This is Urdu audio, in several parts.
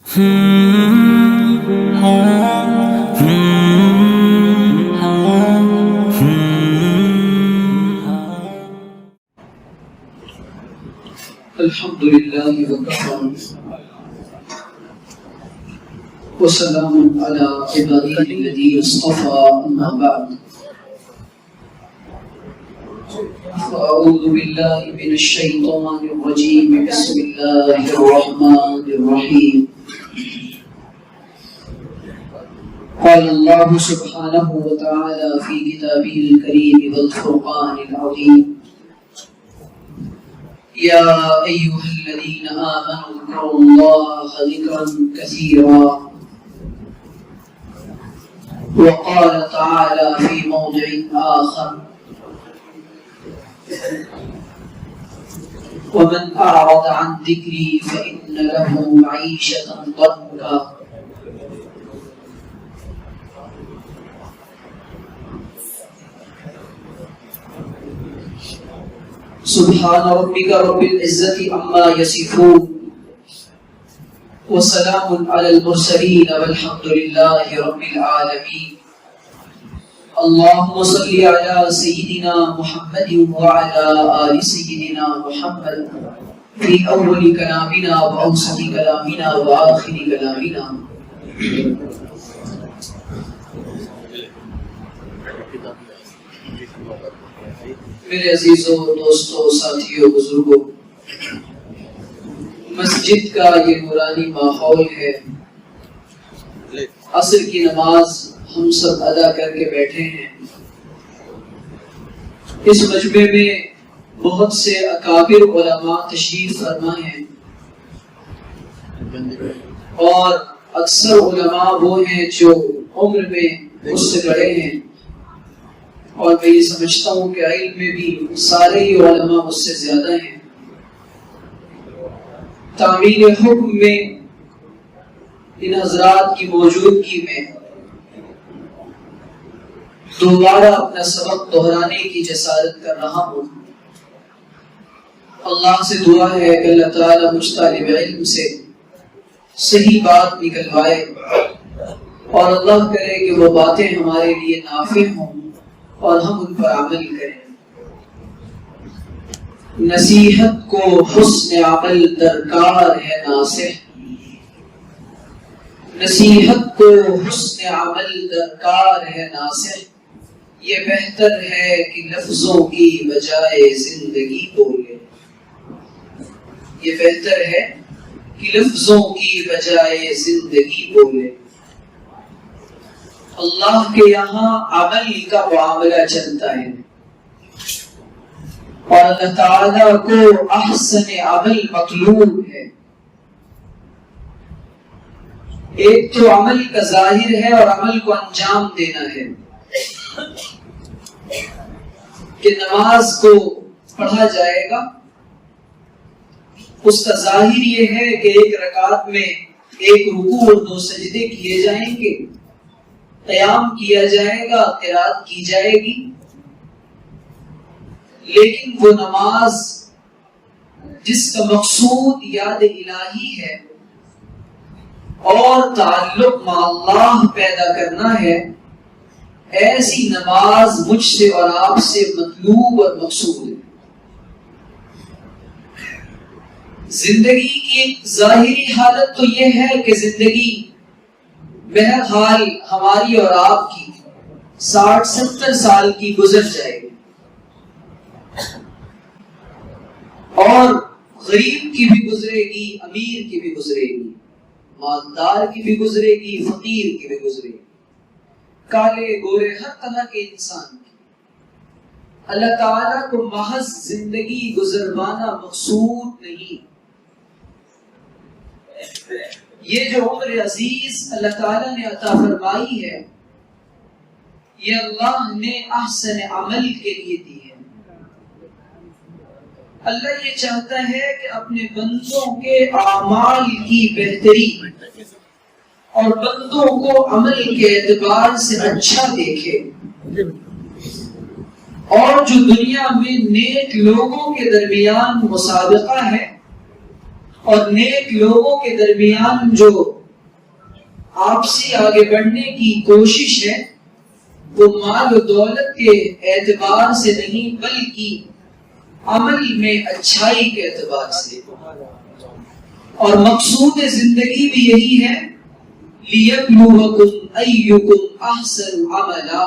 الحمد لله وكفى وسلام على عباده الذين اصطفى أما بعد فأعوذ بالله من الشيطان الرجيم بسم الله الرحمن الرحيم قال الله سبحانه وتعالى في كتابه الكريم والفرقان العظيم يا أيها الذين آمنوا اذكروا الله ذكرا كثيرا وقال تعالى في موضع آخر ومن أعرض عن ذكري فإن له معيشة ضنكا سبحان ربك رب العزة عما يصفون وسلام على المرسلين والحمد لله رب العالمين اللهم صل على سيدنا محمد وعلى آل سيدنا محمد في أول كلامنا وأوسط كلامنا وآخر كلامنا. میرے عزیزوں، دوستوں، ساتھیوں، بزرگوں، مسجد کا یہ نورانی ماحول ہے. عصر کی نماز ہم سب ادا کر کے بیٹھے ہیں. اس مجمع میں بہت سے اکابر علماء تشریف فرما ہیں اور اکثر علماء وہ ہیں جو عمر میں اس سے بڑے ہیں، اور میں یہ سمجھتا ہوں کہ علم میں بھی سارے ہی علماء مجھ سے زیادہ ہیں. تعمیل حکم میں ان حضرات کی موجودگی میں دوبارہ اپنا سبق دہرانے کی جسارت کر رہا ہوں. اللہ سے دعا ہے کہ اللہ تعالیٰ مجھ طالب علم سے صحیح بات نکلوائے، اور اللہ کرے کہ وہ باتیں ہمارے لیے نافع ہوں اور ہم ان پر عمل کریں. نصیحت کو حسن عمل درکار ہے ناصح، نصیحت کو حسن عمل درکار ہے ناصح. یہ بہتر ہے کہ لفظوں کی بجائے زندگی بولے، یہ بہتر ہے کہ لفظوں کی بجائے زندگی بولے. اللہ کے یہاں عمل کا معاملہ چلتا ہے، اور اللہ تعالیٰ کو احسن عمل مطلوب ہے. ایک تو عمل کا ظاہر ہے اور عمل کو انجام دینا ہے کہ نماز کو پڑھا جائے گا. اس کا ظاہر یہ ہے کہ ایک رکعت میں ایک رکوع اور 2 سجدے کیے جائیں گے، قیام کیا جائے گا، قرات کی جائے گی. لیکن وہ نماز جس کا مقصود یاد الہی ہے اور تعلق مع اللہ پیدا کرنا ہے، ایسی نماز مجھ سے اور آپ سے مطلوب اور مقصود ہے. زندگی کی ایک ظاہری حالت تو یہ ہے کہ زندگی بہرحال ہماری اور آپ کی 60-70 سال کی گزر جائے گی، اور غریب کی بھی گزرے گی، امیر کی بھی گزرے گی، مالدار کی بھی گزرے گی، فقیر کی بھی گزرے گی، کالے گورے ہر طرح کے انسان کی. اللہ تعالیٰ کو محض زندگی گزروانا مقصود نہیں. یہ جو عمر عزیز اللہ تعالیٰ نے عطا فرمائی ہے، یہ اللہ نے احسن عمل کے لیے دی ہے. اللہ یہ چاہتا ہے کہ اپنے بندوں کے اعمال کی بہتری اور بندوں کو عمل کے اعتبار سے اچھا دیکھے. اور جو دنیا میں نیک لوگوں کے درمیان مسابقہ ہے اور نیک لوگوں کے درمیان جو آپ سے آگے بڑھنے کی کوشش ہے وہ مال و دولت کے اعتبار سے نہیں بلکہ عمل میں اچھائی کے اعتبار سے، اور مقصود زندگی بھی یہی ہے لِيَبْلُوَكُمْ أَيُّكُمْ أَحْسَنُ عَمَلًا۔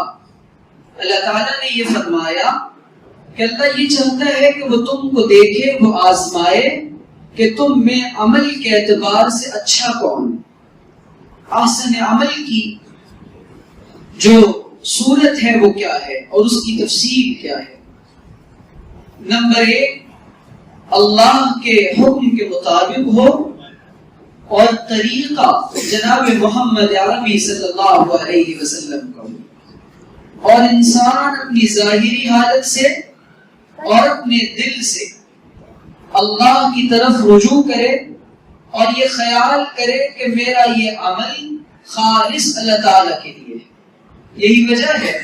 اللہ تعالیٰ نے یہ فرمایا کہ اللہ یہ چاہتا ہے کہ وہ تم کو دیکھے، وہ آزمائے کہ تم میں عمل کے اعتبار سے اچھا کون ہے، احسن عمل کی جو صورت ہے وہ کیا ہے اور اس کی تفصیل کیا ہے۔ نمبر 1، اللہ کے حکم کے مطابق ہو اور طریقہ جناب محمد عربی صلی اللہ علیہ وسلم کا ہو، اور انسان اپنی ظاہری حالت سے اور اپنے دل سے اللہ کی طرف رجوع کرے اور یہ خیال کرے کہ میرا یہ عمل خالص اللہ تعالیٰ کے لیے ہے۔ یہی وجہ ہے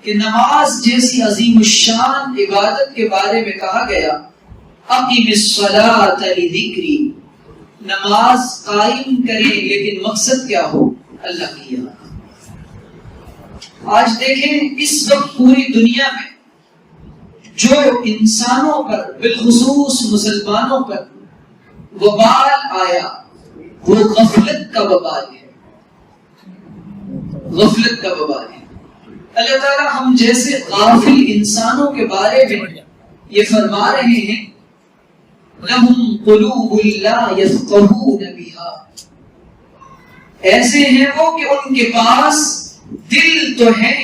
کہ نماز جیسی عظیم الشان عبادت کے بارے میں کہا گیا اقیم الصلاۃ لذکری، نماز قائم کریں لیکن مقصد کیا ہو، اللہ کی یاد۔ آج دیکھیں اس وقت پوری دنیا میں جو انسانوں پر بالخصوص مسلمانوں پر وبال آیا وہ غفلت کا وبال ہے، غفلت کا وبال ہے۔ اللہ تعالیٰ ہم جیسے غافل انسانوں کے بارے میں یہ فرما رہے ہیں لَهُمْ قُلُوبٌ لَا يَفْقَهُونَ بِهَا، ایسے ہیں وہ کہ ان کے پاس دل تو ہیں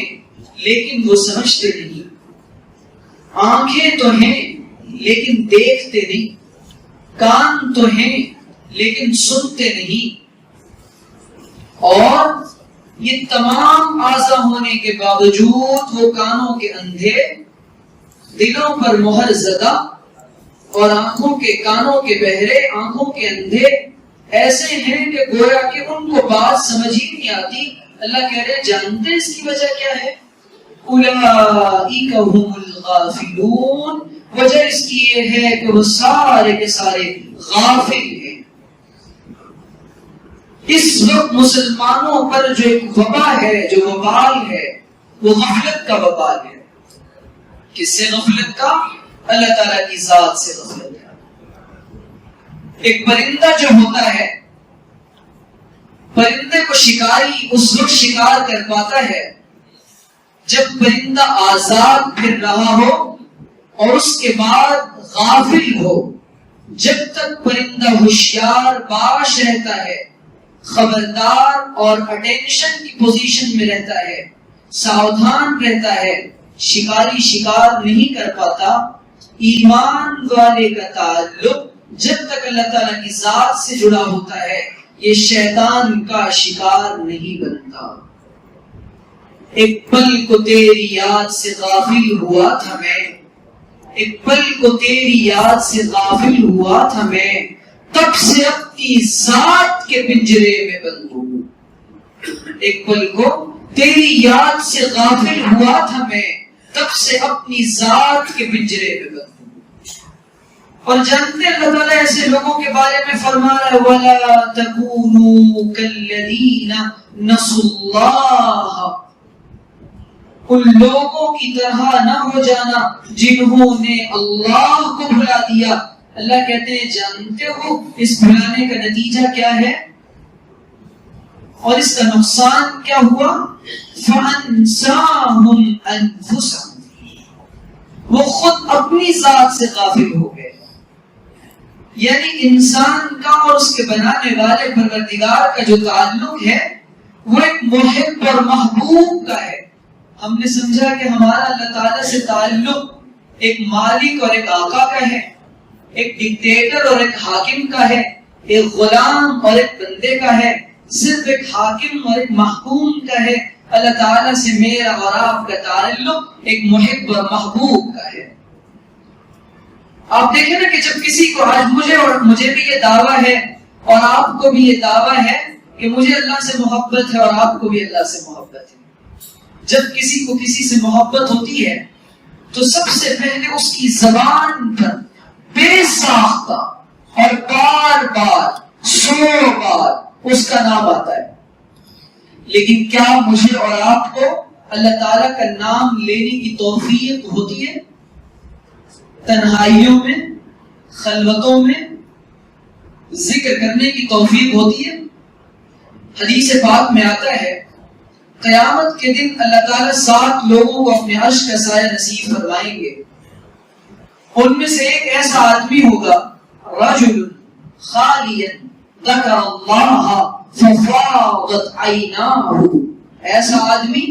لیکن وہ سمجھتے نہیں، آنکھیں تو ہیں لیکن دیکھتے نہیں، کان تو ہیں لیکن سنتے نہیں، اور یہ تمام اعضاء ہونے کے باوجود وہ کانوں کے اندھے، دلوں پر مہر زدہ اور آنکھوں کے کانوں کے بہرے، آنکھوں کے اندھے ایسے ہیں کہ گویا کہ ان کو بات سمجھ ہی نہیں آتی۔ اللہ کہہ رہے جانتے اس کی وجہ کیا ہے؟ اولئک هم الغافلون، وجہ اس کی یہ ہے کہ وہ سارے کے سارے غافل ہیں۔ اس وقت مسلمانوں پر جو ایک وبا ہے، جو وبال ہے، وہ غفلت کا وبال ہے۔ کس سے غفلت کا؟ اللہ تعالیٰ کی ذات سے غفلت ہے۔ ایک پرندہ جو ہوتا ہے، پرندے کو شکاری اس وقت شکار کر پاتا ہے جب پرندہ آزاد پھر رہا ہو اور اس کے بعد غافل ہو۔ جب تک پرندہ ہوشیار باش رہتا ہے، خبردار اور اٹینشن کی پوزیشن میں رہتا ہے، ساودھان رہتا ہے، شکاری شکار نہیں کر پاتا۔ ایمان والے کا تعلق جب تک اللہ تعالیٰ کی ذات سے جڑا ہوتا ہے یہ شیطان کا شکار نہیں بنتا۔ ایک پل کو تیری یاد سے غافل ہوا تھا میں، ایک پل کو تیری یاد سے غافل ہوا تھا میں، تب سے اپنی ذات کے پنجرے میں بند ہوں۔ ایک پل کو تیری یاد سے غافل ہوا تھا میں، تب سے اپنی ذات کے پنجرے میں بند ہوں۔ اور جانتے اللہ تعالیٰ ایسے لوگوں کے بارے میں فرما رہا ہے وَلَا تَكُونُوا كَالَّذِينَ نَسُوا اللَّهَ، ان لوگوں کی طرح نہ ہو جانا جنہوں نے اللہ کو بھلا دیا۔ اللہ کہتے ہیں جانتے ہو اس بھلانے کا نتیجہ کیا ہے اور اس کا نقصان کیا ہوا؟ فَأَنْسَاهُمْ أَنفُسَهُمْ، وہ خود اپنی ذات سے غافل ہو گئے۔ یعنی انسان کا اور اس کے بنانے والے پروردگار کا جو تعلق ہے وہ ایک محب اور محبوب کا ہے۔ ہم نے سمجھا کہ ہمارا اللہ تعالیٰ سے تعلق ایک مالک اور ایک آقا کا ہے، ایک ڈکٹیٹر اور ایک حاکم کا ہے، ایک غلام اور ایک بندے کا ہے، صرف ایک حاکم اور ایک محکوم کا ہے۔ اللہ تعالیٰ سے میرا اور آپ کا تعلق ایک محب اور محبوب کا ہے۔ آپ دیکھیں نا کہ جب کسی کو آج مجھے بھی یہ دعویٰ ہے اور آپ کو بھی یہ دعویٰ ہے کہ مجھے اللہ سے محبت ہے اور آپ کو بھی اللہ سے محبت ہے، جب کسی کو کسی سے محبت ہوتی ہے تو سب سے پہلے اس کی زبان پر بے ساختہ اور بار بار 100 بار اس کا نام آتا ہے، لیکن کیا مجھے اور آپ کو اللہ تعالیٰ کا نام لینے کی توفیق ہوتی ہے؟ تنہائیوں میں، خلوتوں میں ذکر کرنے کی توفیق ہوتی ہے؟ حدیث پاک میں آتا ہے قیامت کے دن اللہ تعالیٰ 7 لوگوں کو اپنے عرش کا سایہ نصیب فرمائیں گے. ان میں سے ایک ایسا آدمی ہوگا رجل خالیا ذکر اللہ ففاضت عیناہ، ایسا آدمی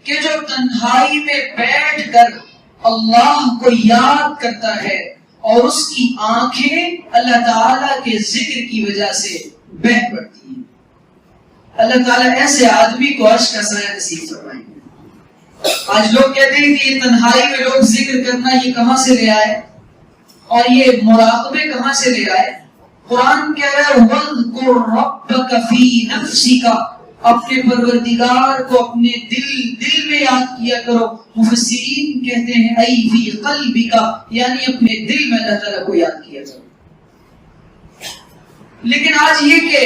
کہ جو تنہائی میں بیٹھ کر اللہ کو یاد کرتا ہے اور اس کی آنکھیں اللہ تعالیٰ کے ذکر کی وجہ سے بہہ پڑتی ہیں. اللہ تعالیٰ ایسے آدمی کو عرش کا سایہ نصیب فرمائیں گے. آج لوگ کہتے ہیں کہ یہ تنہائی میں لوگ ذکر کرنا یہ کہاں سے لے آئے اور یہ مراقبے کہاں سے لے آئے؟ قرآن کہہ رہا ہے وَاذْكُرْ رَبَّكَ فِي نَفْسِكَ، اپنے پروردگار کو اپنے دل میں یاد کیا کرو. مفسرین کہتے ہیں ای فی قلبک، یعنی اپنے دل میں اللہ تعالیٰ کو یاد کیا کرو. لیکن آج یہ کہ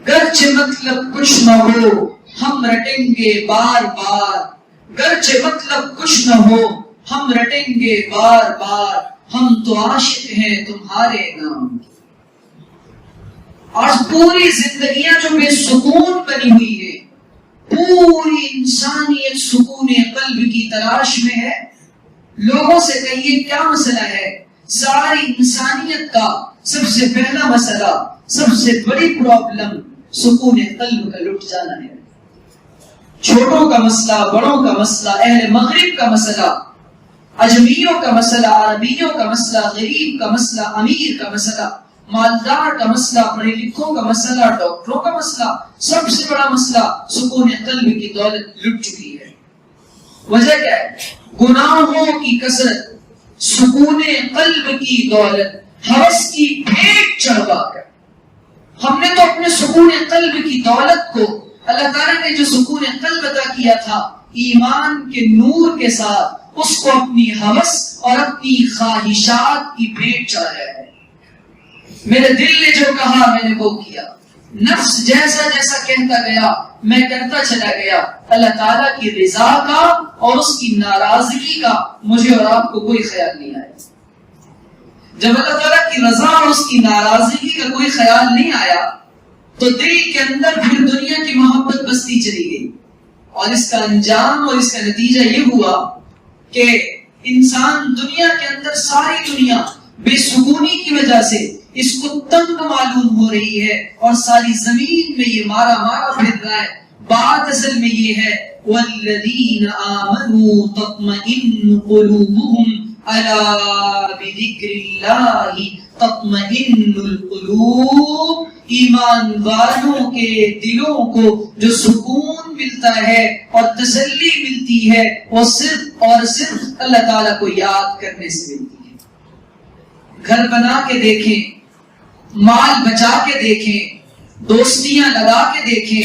گرچہ مطلب کچھ نہ ہو ہم رٹیں گے بار بار، گرچہ مطلب کچھ نہ ہو ہم رٹیں گے بار بار، ہم تو عاشق ہیں تمہارے نام. آج پوری زندگیاں جو بے سکون بنی ہوئی ہے، پوری انسانیت سکون قلب کی تلاش میں ہے. لوگوں سے کہیے کیا مسئلہ ہے؟ ساری انسانیت کا سب سے پہلا مسئلہ، سب سے بڑی پرابلم سکون قلب کا لٹ جانا ہے. چھوٹوں کا مسئلہ، بڑوں کا مسئلہ، اہل مغرب کا مسئلہ، اجمیوں کا مسئلہ، عربیوں کا مسئلہ، غریب کا مسئلہ، امیر کا مسئلہ، مالدار کا مسئلہ، پڑھے لکھوں کا مسئلہ، ڈاکٹروں کا مسئلہ، سب سے بڑا مسئلہ سکون قلب کی دولت لٹ چکی ہے. وجہ کیا ہے؟ گناہوں کی کثرت، سکون قلب کی دولت، ہوس کی بھیٹ چڑھوا کر ہم نے تو اپنے سکون قلب کی دولت کو، اللہ تعالیٰ نے جو سکون قلب عطا کیا تھا ایمان کے نور کے ساتھ، اس کو اپنی ہوس اور اپنی خواہشات کی بھیٹ چڑھایا ہے. میرے دل نے جو کہا میں نے وہ کیا، نفس جیسا جیسا کہتا گیا میں کرتا چلا گیا. اللہ تعالیٰ کی رضا کا اور اس کی ناراضگی کا مجھے اور آپ کو کوئی خیال نہیں آیا. جب اللہ تعالیٰ کی رضا اور اس کی ناراضگی کا کوئی خیال نہیں آیا تو دل کے اندر پھر دنیا کی محبت بستی چلی گئی، اور اس کا انجام اور اس کا نتیجہ یہ ہوا کہ انسان دنیا کے اندر، ساری دنیا بے سکونی کی وجہ سے اس کو تنگ معلوم ہو رہی ہے اور ساری زمین میں یہ مارا مارا پھر رہا ہے. بات اصل میں یہ ہے والذین آمنوا تطمئن قلوبهم الا بذکر اللہ تطمئن القلوب. ایمان والوں کے دلوں کو جو سکون ملتا ہے اور تسلی ملتی ہے وہ صرف اور صرف اللہ تعالیٰ کو یاد کرنے سے ملتی ہے. گھر بنا کے دیکھیں، مال بچا کے دیکھیں، دوستیاں لگا کے دیکھیں،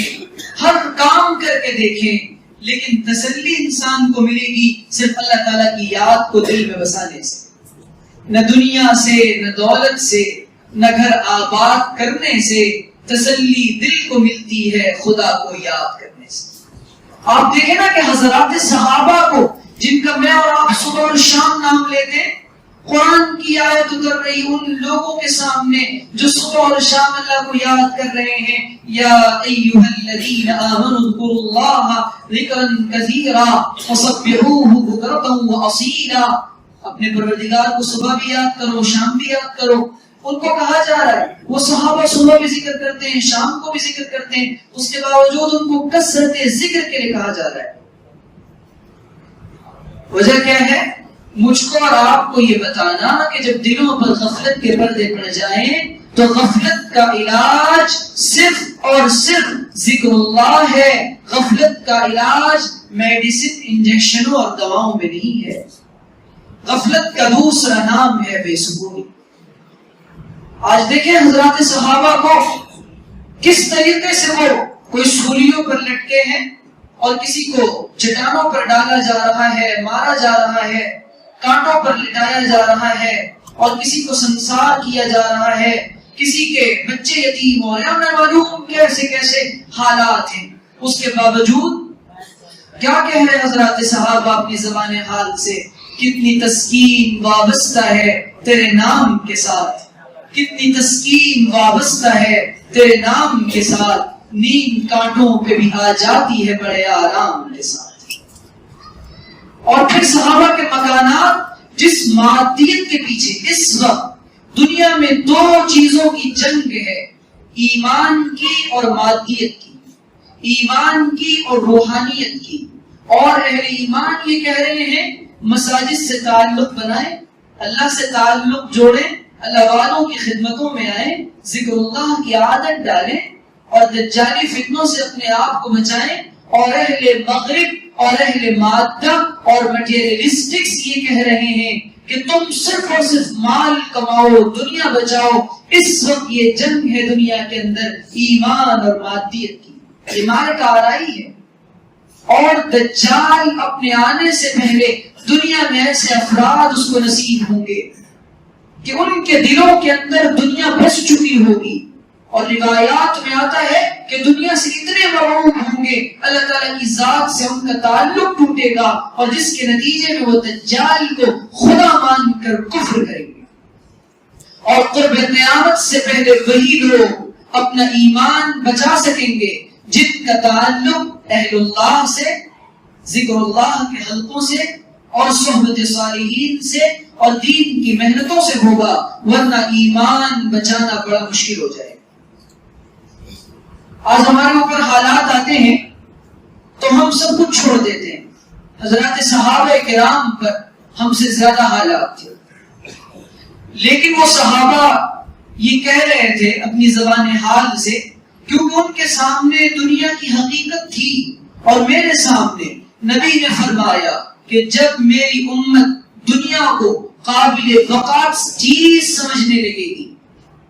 ہر کام کر کے دیکھیں، لیکن تسلی انسان کو ملے گی صرف اللہ تعالیٰ کی یاد کو دل میں بسانے سے. نہ دنیا سے، نہ دولت سے، نہ گھر آباد کرنے سے تسلی دل کو ملتی ہے خدا کو یاد کرنے سے. آپ دیکھیں نا کہ حضرات صحابہ کو، جن کا میں اور آپ صبح اور شام نام لیتے ہیں، قرآن کی آیت اتر رہی ان لوگوں کے سامنے جو صبح اور شام اللہ کو یاد کر رہے ہیں. یا ایھا الذین آمنوا اذکروا اللہ ذکرا کثیرا وسبحوہ بکرۃ واصیلا. اپنے پروردگار کو صبح بھی یاد کرو، شام بھی یاد کرو. ان کو کہا جا رہا ہے، وہ صحابہ صبح بھی ذکر کرتے ہیں، شام کو بھی ذکر کرتے ہیں، اس کے باوجود ان کو کثرت ذکر کے لیے کہا جا رہا ہے. وجہ کیا ہے؟ مجھ کو اور آپ کو یہ بتانا کہ جب دلوں پر غفلت کے پردے پڑ جائیں تو غفلت کا علاج صرف اور صرف ذکر اللہ ہے. غفلت کا علاج میڈیسن، انجیکشنوں اور دواؤں میں نہیں ہے. غفلت کا دوسرا نام ہے بے سکونی. آج دیکھیں حضرات صحابہ کو کس طریقے سے وہ کوئی سولیوں پر لٹکے ہیں اور کسی کو چٹانوں پر ڈالا جا رہا ہے، مارا جا رہا ہے، کانٹوں پر لٹایا جا رہا ہے اور کسی کو سنسار کیا جا رہا ہے، کسی کے بچے یتیم ہو رہے ہیں. ہمیں معلوم کیسے کیسے حالات ہیں اس کے باوجود کیا کہہ رہے حضرات صحابہ اپنی زبان حال سے؟ کتنی تسکین وابستہ ہے تیرے نام کے ساتھ، کتنی تسکین وابستہ ہے تیرے نام کے ساتھ، نیند کانٹوں پہ بھی آ جاتی ہے بڑے آرام کے ساتھ۔ اور پھر صحابہ کے مکانات، جس مادیت کے پیچھے اس وقت دنیا میں دو چیزوں کی جنگ ہے، ایمان کی اور مادیت کی، ایمان کی اور روحانیت کی۔ اور اہل ایمان یہ کہہ رہے ہیں مساجد سے تعلق بنائیں، اللہ سے تعلق جوڑیں، اللہ والوں کی خدمتوں میں آئیں، ذکر اللہ کی عادت ڈالیں اور دجالی فتنوں سے اپنے آپ کو بچائیں۔ اور اہل مغرب اور اہل مادہ اور مٹیریلسٹکس یہ کہہ رہے ہیں کہ تم صرف اور صرف مال کماؤ، دنیا بچاؤ۔ اس وقت یہ جنگ ہے دنیا کے اندر ایمان اور مادیت کی، یہ معرکہ آرائی ہے۔ اور دجال اپنے آنے سے پہلے دنیا میں ایسے افراد اس کو نصیب ہوں گے کہ ان کے دلوں کے اندر دنیا بس چکی ہوگی، اور روایات میں آتا ہے کہ دنیا سے اتنے مرعوب ہوں گے، اللہ تعالیٰ کی ذات سے ان کا تعلق ٹوٹے گا، اور جس کے نتیجے میں وہ دجال کو خدا مان کر کفر کریں گے۔ اور قرب قیامت سے پہلے وہی لوگ اپنا ایمان بچا سکیں گے جن کا تعلق اہل اللہ سے، ذکر اللہ کے حلقوں سے اور صحبت صالحین سے اور دین کی محنتوں سے ہوگا، ورنہ ایمان بچانا بڑا مشکل ہو جائے۔ آج ہمارے اوپر حالات آتے ہیں تو ہم سب کچھ چھوڑ دیتے ہیں۔ حضرات صحابہ کرام پر ہم سے زیادہ حالات تھے، لیکن وہ صحابہ یہ کہہ رہے تھے اپنی زبان حال سے، کیونکہ ان کے سامنے دنیا کی حقیقت تھی، اور میرے سامنے نبی نے فرمایا کہ جب میری امت دنیا کو قابل وقار چیز سمجھنے لگے گی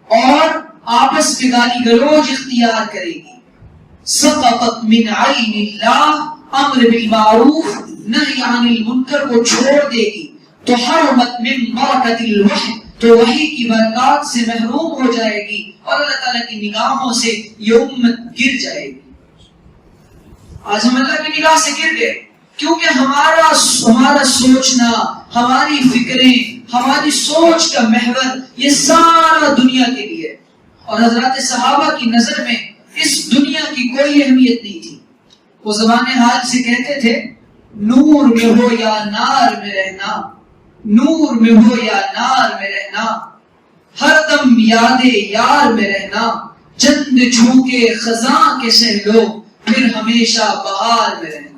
اور آپس میں گالی گلوچ اختیار کرے گی، سقطت من عین اللہ، امر بالمعروف نہی عن المنکر کو چھوڑ دے گی، تو حرمت من برکت الوحی، تو وحی کی برکات سے محروم ہو جائے گی، اور اللہ تعالیٰ کی نگاہوں سے یہ امت گر جائے گی۔ آج ہم اللہ کی نگاہ سے گر گئے، کیونکہ ہمارا سوچنا، ہماری فکریں، ہماری سوچ کا محور یہ سارا دنیا کے لیے، اور حضرات صحابہ کی نظر میں اس دنیا کی کوئی اہمیت نہیں تھی۔ وہ زبان حال سے کہتے تھے نور میں ہو یا نار میں رہنا، نور میں ہو یا نار میں رہنا، ہر دم یاد یار میں رہنا، چند جھونکے خزاں کے سہلو، پھر ہمیشہ بہار میں رہنا۔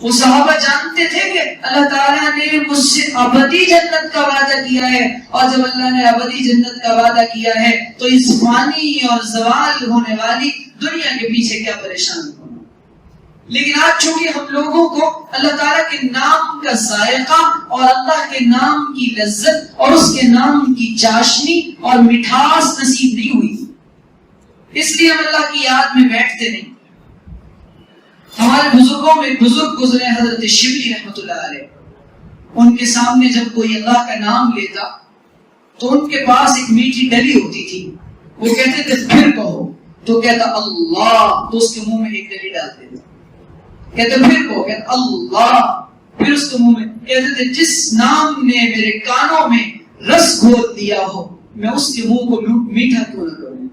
وہ صحابہ جانتے تھے کہ اللہ تعالیٰ نے مجھ سے ابدی جنت کا وعدہ کیا ہے، اور جب اللہ نے ابدی جنت کا وعدہ کیا ہے تو اس فانی اور زوال ہونے والی دنیا کے پیچھے کیا پریشان ہونا۔ لیکن آج چونکہ ہم لوگوں کو اللہ تعالیٰ کے نام کا ذائقہ اور اللہ کے نام کی لذت اور اس کے نام کی چاشنی اور مٹھاس نصیب نہیں ہوئی، اس لیے ہم اللہ کی یاد میں بیٹھتے نہیں۔ ہمارے بزرگوں میں بزرگ گزرے حضرت شبلی رحمۃ اللہ علیہ، ان کے سامنے جب کوئی اللہ کا نام لیتا تو ان کے پاس ایک میٹھی ڈلی ہوتی تھی، وہ کہتے تھے پھر کہو، تو کہتا اللہ، تو اس کے منہ میں ایک ڈلی ڈالتے تھے، کہتے پھر کہو، کہتا اللہ، پھر اس کے منہ میں، کہتے تھے جس نام نے میرے کانوں میں رس گھول دیا ہو میں اس کے منہ کو میٹھا کیوں نہ کروں۔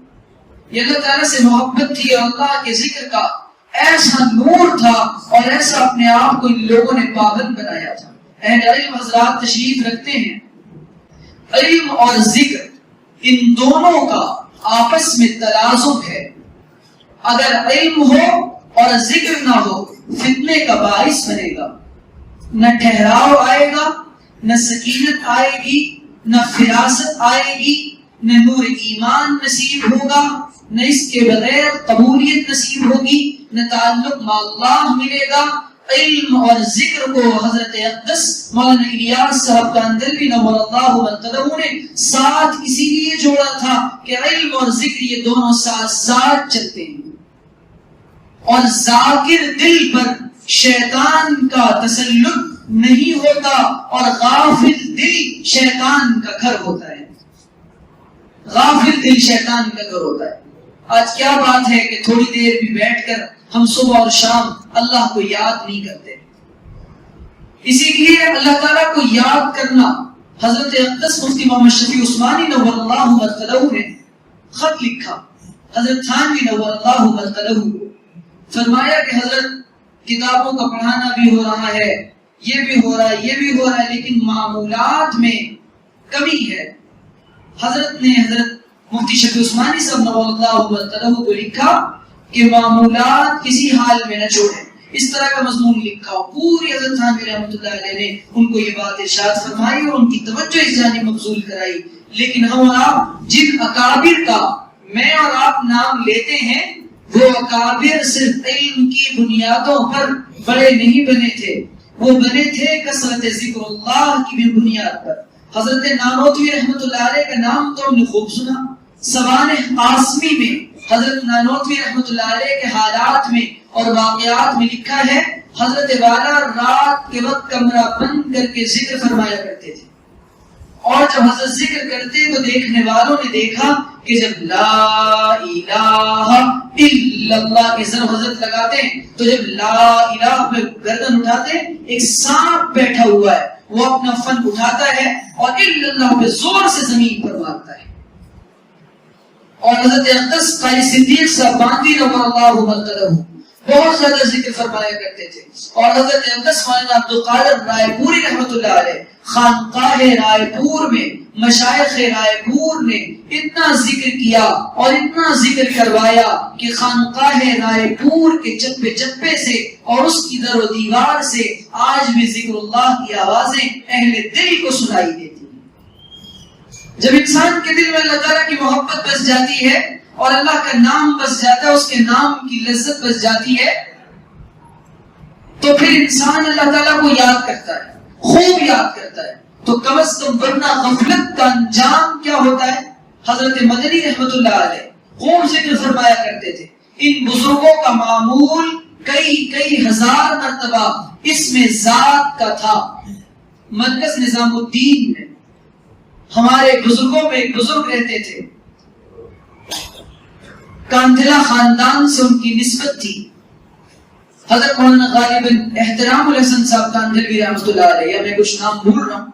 یہ اللہ تعالیٰ سے محبت تھی، اور اللہ کے ذکر کا ایسا نور تھا، اور ایسا اپنے آپ کو ان لوگوں نے پابند بنایا تھا۔ اہل علم حضرات تشریف رکھتے ہیں، علم اور ذکر ان دونوں کا آپس میں تلازم ہے۔ اگر علم ہو اور ذکر نہ ہو فتنے کا باعث بنے گا، نہ ٹھہراؤ آئے گا، نہ سکینت آئے گی، نہ فراست آئے گی، نہ نور ایمان نصیب ہوگا، نہ اس کے بغیر قبولیت نصیب ہوگی، نہ تعلق مع اللہ ملے گا۔ علم اور ذکر کو حضرت اقدس مولانا الیاس صاحب کاندلوی نور اللہ مرتضی نے ساتھ اسی لیے جوڑا تھا کہ علم اور ذکر یہ دونوں ساتھ ساتھ چلتے ہیں، اور ذاکر دل پر شیطان کا تسلط نہیں ہوتا، اور غافل دل شیطان کا گھر ہوتا ہے، غافل دل شیطان کا گھر ہوتا ہے۔ آج کیا بات ہے کہ تھوڑی دیر بھی بیٹھ کر ہم صبح اور شام اللہ کو یاد نہیں کرتے. اسی لیے اللہ تعالیٰ کو یاد کرنا، حضرت اقدس مفتی محمد شفیع عثمانی نور اللہ مدخلہ نے خط لکھا حضرت تھانوی نور اللہ مدخلہ کو، فرمایا کہ حضرت کتابوں کا پڑھانا بھی ہو رہا ہے، یہ بھی ہو رہا ہے، یہ بھی ہو رہا ہے، لیکن معمولات میں کمی ہے. حضرت نے حضرت مفتی شفیع عثمانی صاحب نور اللہ مدخلہ کو لکھا کہ معمولات کسی حال میں نہ چھوڑیں. اس طرح کا مضمون لکھا اور پوری حضرت تھانوی رحمۃ اللہ علیہ نے ان کو یہ بات ارشاد فرمائی اور ان کی توجہ اس جانب مبذول کرائی. لیکن ہم اور آپ جن اکابر کا میں اور آپ نام لیتے ہیں، وہ اکابر صرف علم کی بنیادوں پر بڑے نہیں بنے تھے، وہ بنے تھے کثرت ذکر اللہ کی بھی بنیاد پر. حضرت نانوتوی رحمۃ اللہ علیہ کا نام تو ہم نے خوب سنا. سوانح قاسمی میں حضرت نانوتوی رحمۃ اللہ علیہ کے حالات میں اور واقعات میں لکھا ہے، حضرت والا رات کے وقت کمرہ بند کر کے ذکر فرمایا کرتے تھے، اور جب حضرت ذکر کرتے تو دیکھنے والوں نے دیکھا کہ جب لا الہ الا اللہ کے ضرب حضرت لگاتے ہیں تو جب لا الہ پہ گردن اٹھاتے ایک سانپ بیٹھا ہوا ہے، وہ اپنا فن اٹھاتا ہے اور الا اللہ پہ زور سے زمین پر مارتا ہے. اور حضرت اقدس قاری صدیق صاحب باندی نور اللہ مدخلہ بہت زیادہ ذکر فرمایا کرتے تھے. اور حضرت اقدس مولانا عبد القادر رائے پوری رحمۃ اللہ علیہ خانقاہ رائے پور میں مشائخ رائے پور نے اتنا ذکر کیا اور اتنا ذکر کروایا کہ خانقاہ رائے پور کے چپے چپے سے اور اس کی در و دیوار سے آج بھی ذکر اللہ کی آوازیں اہل دل کو سنائی دیتی ہیں. جب انسان کے دل میں اللہ تعالیٰ کی محبت بس جاتی ہے اور اللہ کا نام بس جاتا ہے، اس کے نام کی لذت بس جاتی ہے، تو پھر انسان اللہ تعالیٰ کو یاد کرتا ہے، خوب یاد کرتا ہے. تو کم از کم ورنہ غفلت کا انجام کیا ہوتا ہے؟ حضرت مدنی رحمت اللہ علیہ خوب ذکر فرمایا کرتے تھے، ان بزرگوں کا معمول کئی ہزار مرتبہ اس میں ذات کا تھا. مرکز نظام الدین میں ہمارے بزرگوں میں ایک بزرگ رہتے تھے، کاندھلا خاندان سے ان کی نسبت تھی. حضرت مولانا غالب احترام الحسن صاحب کاندھلوی رحمۃ اللہ علیہ، یا میں کچھ نام بھول رہا ہوں،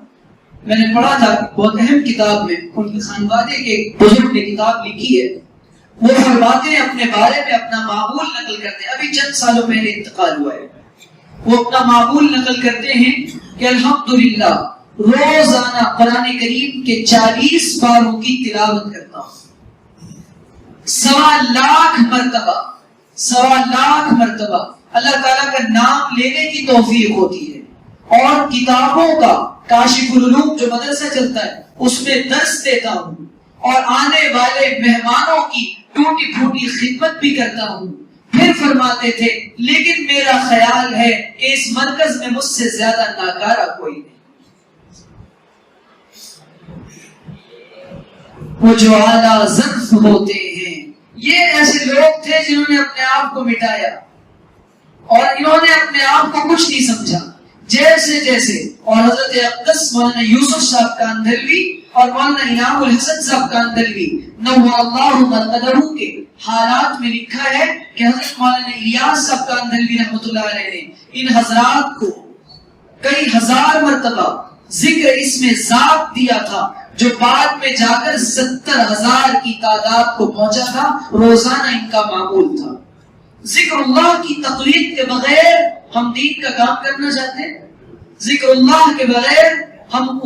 میں نے پڑھا تھا بہت اہم کتاب میں، ان کے خانوادے کے بزرگ نے کتاب لکھی ہے. وہ فرماتے ہیں اپنے بارے میں اپنا معمول نقل کرتے ہیں، ابھی چند سالوں پہلے انتقال ہوا ہے. وہ اپنا معمول نقل کرتے ہیں کہ الحمدللہ روزانہ قرآن کریم کے 40 پاروں کی تلاوت کرتا ہوں. 1.25 لاکھ مرتبہ اللہ تعالیٰ کا نام لینے کی توفیق ہوتی ہے. اور کتابوں کا کاشف العلوم جو مدرسہ چلتا ہے اس میں درس دیتا ہوں اور آنے والے مہمانوں کی ٹوٹی پھوٹی خدمت بھی کرتا ہوں. پھر فرماتے تھے لیکن میرا خیال ہے کہ اس مرکز میں مجھ سے زیادہ ناکارہ کوئی نہیں. وہ جو اعلیٰ ظرف ہوتے ہیں، یہ ایسے لوگ تھے جنہوں نے اپنے آپ کو مٹایا اور انہوں نے اپنے آپ کو کچھ نہیں سمجھا. جیسے اور حضرت اقدس مولانا یوسف صاحب کاندھلوی اور مولانا انعام الحسن صاحب کاندھلوی نور اللہ مدخلہ کے حالات میں لکھا ہے کہ حضرت مولانا الیاس صاحب کاندھلوی رحمۃ اللہ علیہ نے ان حضرات کو کئی ہزار مرتبہ ذکر اس میں ذات دیا تھا، جو بعد میں جا کر 70,000 کی تعداد کو پہنچا تھا. روزانہ ان کا معمول تھا. ذکر اللہ کی تقویت کے بغیر ہم دین کا کام کرنا چاہتے ہیں، ذکر اللہ کے بغیر ہم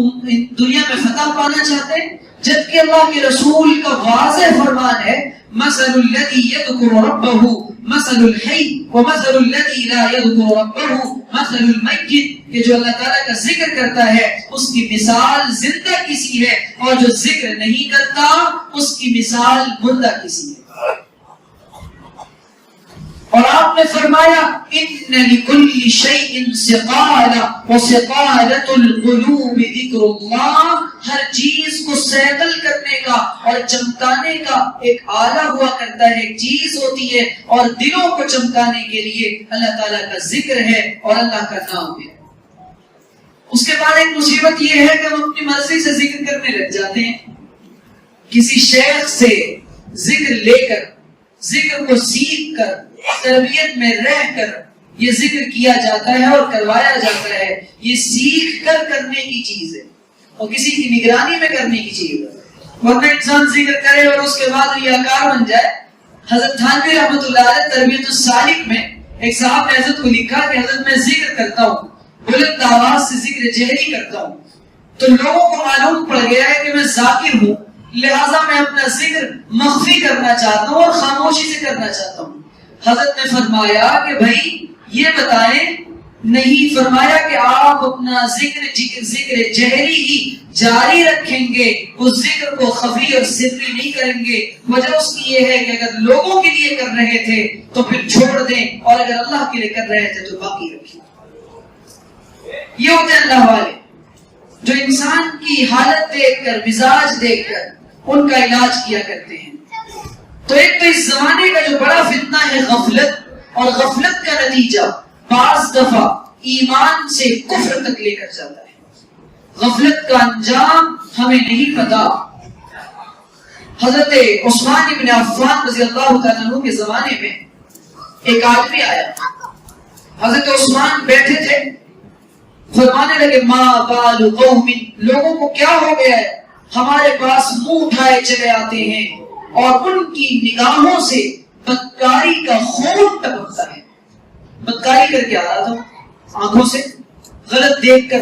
دنیا میں فتح پانا چاہتے ہیں، جبکہ اللہ کے رسول کا واضح فرمان ہے مثل الذی یذکر ربہ مثل الحی ومثل الذی لا یذکر ربہ مثل المیت، کہ جو اللہ تعالیٰ کا ذکر کرتا ہے اس کی مثال زندہ کسی ہے اور جو ذکر نہیں کرتا اس کی مثال مردہ کسی ہے. اور آپ نے فرمایا ان لکل شیء سقالہ وسقالۃ القلوب ذکر اللہ، ہر چیز کو سیکل کرنے کا اور چمکانے کا ایک آلہ ہوا کرتا ہے، ایک چیز ہوتی ہے، اور دلوں کو چمکانے کے لیے اللہ تعالیٰ کا ذکر ہے اور اللہ کا نام ہے. اس کے بعد ایک مصیبت یہ ہے کہ ہم اپنی مرضی سے ذکر کرنے لگ جاتے ہیں. کسی شیخ سے ذکر لے کر ذکر کو سیکھ کر تربیت میں رہ کر یہ ذکر کیا جاتا ہے اور کروایا جاتا ہے. یہ سیکھ کر کرنے کی چیز ہے اور کسی کی نگرانی میں کرنے کی چیز ہے. ورنہ انسان ذکر کرے اور اس کے بعد ریاکار بن جائے. حضرت تھانوی رحمۃ اللہ علیہ تربیت السالک میں ایک صاحب نے حضرت کو لکھا کہ حضرت میں ذکر کرتا ہوں، بلند آواز سے ذکر جہری کرتا ہوں، تو لوگوں کو معلوم پڑ گیا ہے کہ میں ذاکر ہوں، لہٰذا میں اپنا ذکر مخفی کرنا چاہتا ہوں اور خاموشی سے کرنا چاہتا ہوں. حضرت نے فرمایا کہ بھائی یہ بتائیں، نہیں فرمایا کہ آپ اپنا ذکر جہری ہی جاری رکھیں گے، اس ذکر کو خفی اور سری نہیں کریں گے. وجہ اس کی یہ ہے کہ اگر لوگوں کے لیے کر رہے تھے تو پھر چھوڑ دیں، اور اگر اللہ کے لیے کر رہے تھے تو باقی رکھیں. یہ ہوتے ہیں اللہ والے جو انسان کی حالت دیکھ کر، مزاج دیکھ کر ان کا علاج کیا کرتے ہیں. تو ایک تو اس زمانے کا جو بڑا فتنہ ہے غفلت، اور غفلت کا نتیجہ بعض دفعہ ایمان سے کفر تک لے کر جاتا ہے. غفلت کا انجام ہمیں نہیں پتا. حضرت عثمان بن عفان رضی اللہ تعالیٰ عنہ کے زمانے میں ایک آدمی آیا. حضرت عثمان بیٹھے تھے، فرمانے لگے ما بال قوم، لوگوں کو کیا ہو گیا ہے، ہمارے پاس منہ اٹھائے چلے آتے ہیں اور ان کی نگاہوں سے بدکاری کا خون ٹپکتا ہے. بدکاری کر کے آ رہا تھا آنکھوں سے، غلط دیکھ کر.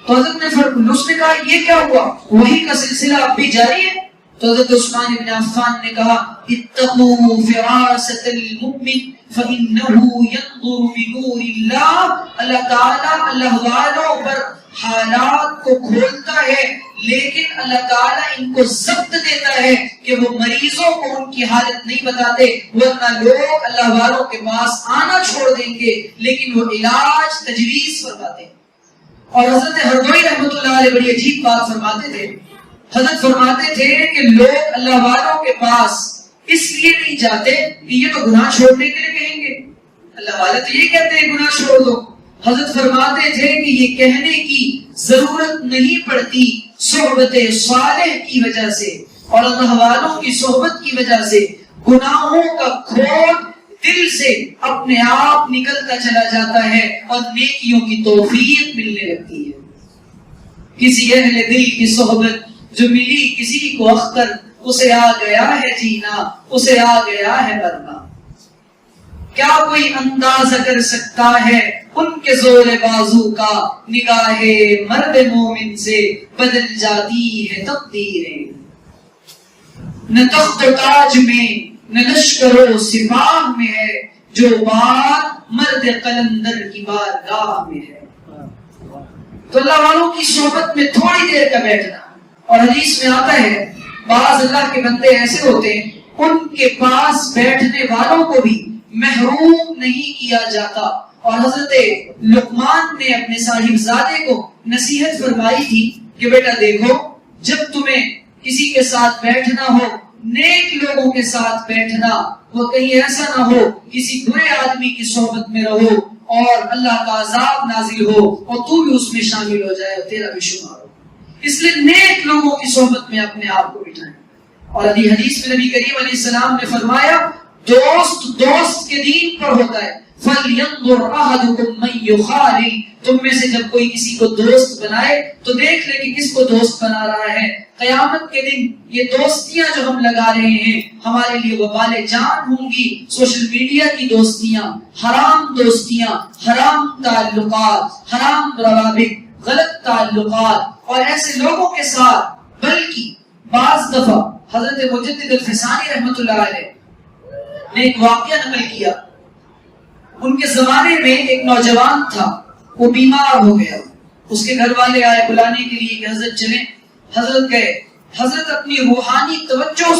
تو حضرت نے اس نے کہا یہ کیا ہوا، وہی کا سلسلہ اب بھی جاری ہے. تو حضرت عثمان بن عفان نے کہا اتقوا فراست المؤمن فإنه ينظر بنور اللہ. اللہ تعالیٰ اللہ والوں پر حالات کو کھولتا ہے، لیکن اللہ تعالیٰ ان کو ضبط دیتا ہے کہ وہ مریضوں کو ان کی حالت نہیں بتاتے، ورنہ لوگ اللہ والوں کے پاس آنا چھوڑ دیں گے لیکن وہ علاج تجویز فرماتے ہیں. اور حضرت ہردوئی رحمۃ اللہ علیہ بڑی عجیب بات فرماتے تھے. حضرت فرماتے تھے کہ لوگ اللہ والوں کے پاس اس لیے نہیں جاتے کہ یہ تو گناہ چھوڑنے کے لیے کہیں گے، اللہ والے تو یہ کہتے ہیں گناہ چھوڑ دو. حضرت فرماتے تھے کہ یہ کہنے کی ضرورت نہیں پڑتی صحبت صالح کی وجہ سے اور اللہ والوں کی صحبت کی وجہ سے گناہوں کا کھوٹ دل سے اپنے آپ نکلتا چلا جاتا ہے اور نیکیوں کی توفیق ملنے لگتی ہے. کسی اہل دل کی صحبت جو ملی کسی کو اختر، اسے آ گیا ہے جینا، اسے آ گیا ہے مرنا. کیا کوئی اندازہ کر سکتا ہے ان کے زور بازو کا، نگاہ مرد مومن سے بدل جاتی ہے تقدیریں. نہ تخت و تاج میں نہ لشکر و سپاہ میں ہے، جو بات مرد قلندر کی بارگاہ میں ہے. تو اللہ والوں کی صحبت میں تھوڑی دیر کا بیٹھنا، اور حدیث میں آتا ہے بعض اللہ کے بندے ایسے ہوتے ہیں ان کے پاس بیٹھنے والوں کو بھی محروم نہیں کیا جاتا. اور حضرت لقمان نے اپنے صاحبزادے کو نصیحت فرمائی تھی کہ بیٹا دیکھو، جب تمہیں کسی کے ساتھ بیٹھنا ہو، نیک لوگوں کے ساتھ بیٹھنا، وہ کہیں ایسا نہ ہو کسی برے آدمی کی صحبت میں رہو اور اللہ کا عذاب نازل ہو اور تو بھی اس میں شامل ہو جائے اور تیرا بھی شمار ہو. اس لیے نیک لوگوں کی صحبت میں اپنے آپ کو بٹھائیں. اور حدیث میں نبی کریم علیہ السلام نے فرمایا دوست کے دین پر ہوتا ہے. فَلْيَنْظُرْ أَحَدُكُمْ مَنْ يُخَالِلْ، تم میں سے جب کوئی کسی کو دوست بنائے تو دیکھ لے کہ کس کو دوست بنا رہا ہے. قیامت کے دن یہ دوستیاں جو ہم لگا رہے ہیں ہمارے لیے وبال جان ہوں گی. سوشل میڈیا کی دوستیاں، حرام تعلقات، حرام روابط، غلط تعلقات اور ایسے لوگوں کے ساتھ. بلکہ بعض دفعہ حضرت مجدد الفسانی رحمۃ اللہ علیہ نے ایک واقعہ نقل کیا. ان کے زمانے میں ایک نوجوان تھا، وہ بیمار ہو گیا. اس کے گھر والے آئے بلانے کے لیے کہ حضرت چلیں. حضرت گئے. حضرت اپنی روحانی توجہ